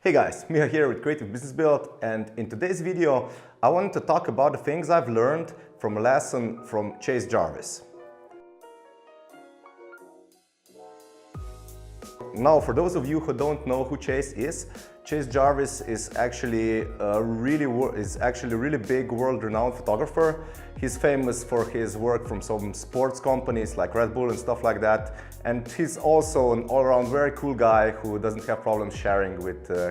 Hey guys, Mia here with Creative Business Build, and in today's video I wanted to talk about the things I've learned from a lesson from Chase Jarvis. Now, for those of you who don't know who Chase Jarvis is actually a really big world-renowned photographer. He's famous for his work from some sports companies like Red Bull and stuff like that. And he's also an all-around very cool guy who doesn't have problems sharing the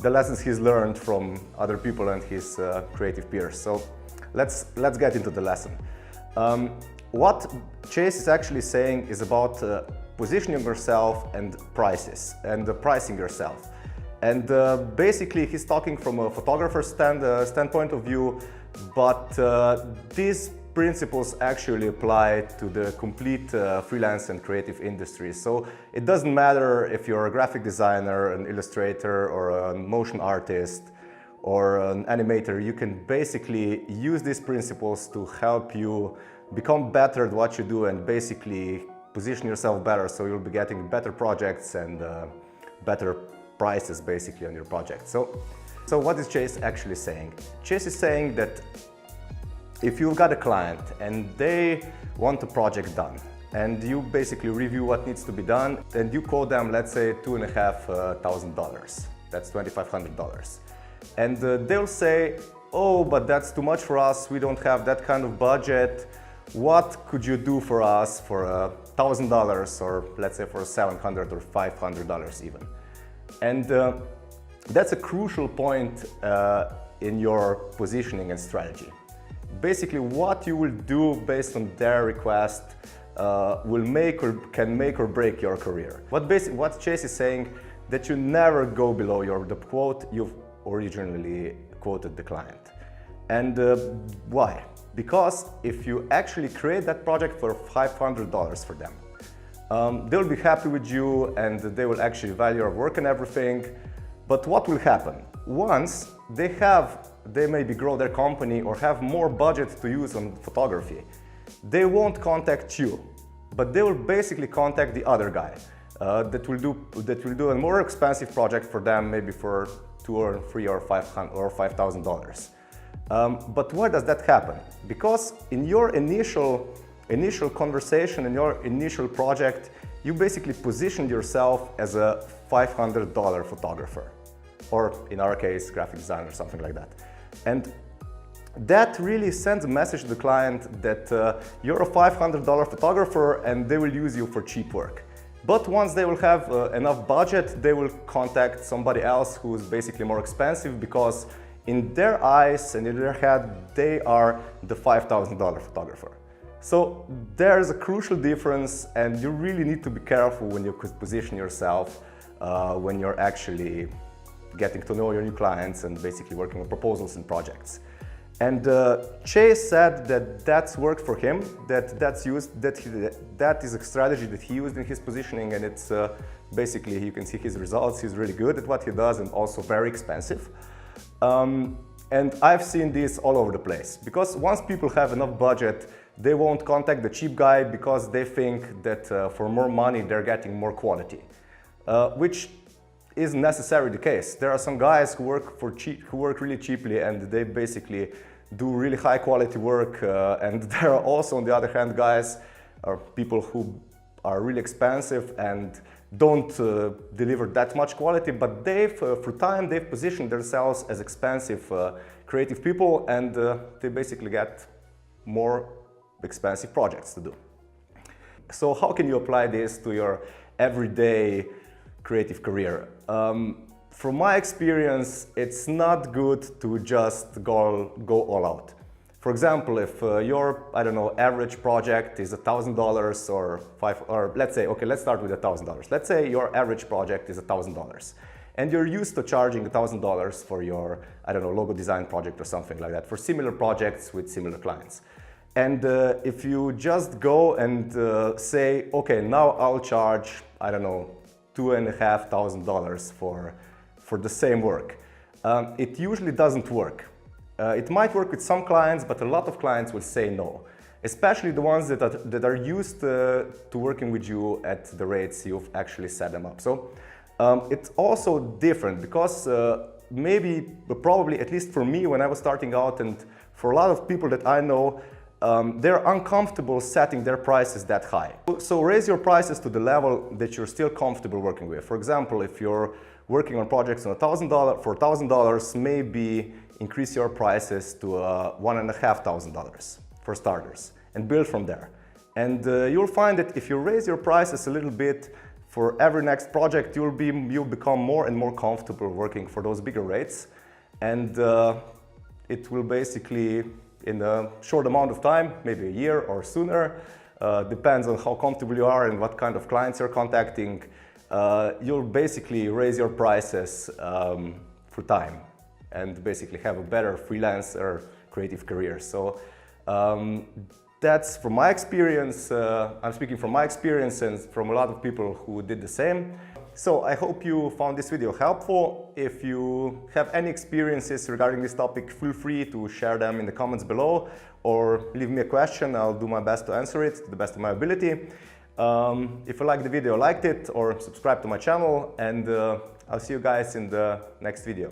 lessons he's learned from other people and his creative peers. So let's get into the lesson. What Chase is actually saying is about positioning yourself and prices and pricing yourself. And basically he's talking from a photographer's standpoint of view, but these principles actually apply to the complete freelance and creative industry. So it doesn't matter if you're a graphic designer, an illustrator, or a motion artist, or an animator. You can basically use these principles to help you become better at what you do and basically position yourself better, so you'll be getting better projects and better prices basically on your project. So what is Chase actually saying? Chase is saying that if you've got a client and they want a project done, and you basically review what needs to be done, and you quote them, let's say $2,500. That's $2,500. And they'll say, oh, but that's too much for us. We don't have that kind of budget. What could you do for us for $1,000, or let's say for $700 or $500 even? And that's a crucial point in your positioning and strategy. Basically, what you will do based on their request can make or break your career. What Chase is saying, that you never go below the quote you've originally quoted the client. And why? Because if you actually create that project for $500 for them, they'll be happy with you and they will actually value your work and everything. But what will happen? Once they maybe grow their company or have more budget to use on photography, they won't contact you, but they will basically contact the other guy that will do a more expensive project for them, maybe for $2,000 or $3,000 or $5,000. But why does that happen? Because in your initial conversation, in your initial project, you basically positioned yourself as a $500 photographer, or in our case, graphic designer or something like that. And that really sends a message to the client that you're a $500 photographer and they will use you for cheap work. But once they will have enough budget, they will contact somebody else who is basically more expensive, because in their eyes and in their head, they are the $5,000 photographer. So there's a crucial difference, and you really need to be careful when you position yourself when you're actually getting to know your new clients and basically working on proposals and projects. And Chase said that that's worked for him, that is a strategy that he used in his positioning, and it's basically, you can see his results. He's really good at what he does and also very expensive. And I've seen this all over the place, because once people have enough budget, they won't contact the cheap guy because they think that for more money they're getting more quality, which isn't necessarily the case. There are some guys who work really cheaply, and they basically do really high quality work, and there are also, on the other hand, guys or people who are really expensive and don't deliver that much quality, but through time they've positioned themselves as expensive creative people, and they basically get more expensive projects to do. So how can you apply this to your everyday creative career? From my experience, it's not good to just go all out. For example, if your, I don't know, average project is $1,000 or let's say, okay, let's start with $1,000. Let's say your average project is $1,000 and you're used to charging $1,000 for your, I don't know, logo design project or something like that, for similar projects with similar clients. And if you just go and say, okay, now I'll charge, I don't know, $2,500 for the same work, it usually doesn't work. It might work with some clients, but a lot of clients will say no, especially the ones that are used to working with you at the rates you've actually set them up. So It's also different because probably, at least for me when I was starting out, and for a lot of people that I know, they're uncomfortable setting their prices that high. So raise your prices to the level that you're still comfortable working with. For example, if you're working on projects on for $1,000, maybe increase your prices to $1,500 for starters and build from there. And you'll find that if you raise your prices a little bit for every next project, you'll become more and more comfortable working for those bigger rates. And it will basically, in a short amount of time, maybe a year or sooner, depends on how comfortable you are and what kind of clients you're contacting, you'll basically raise your prices through time and basically have a better freelance or creative career. So that's from my experience. I'm speaking from my experience and from a lot of people who did the same. So I hope you found this video helpful. If you have any experiences regarding this topic, feel free to share them in the comments below or leave me a question. I'll do my best to answer it to the best of my ability. If you liked the video, liked it, or subscribe to my channel, and I'll see you guys in the next video.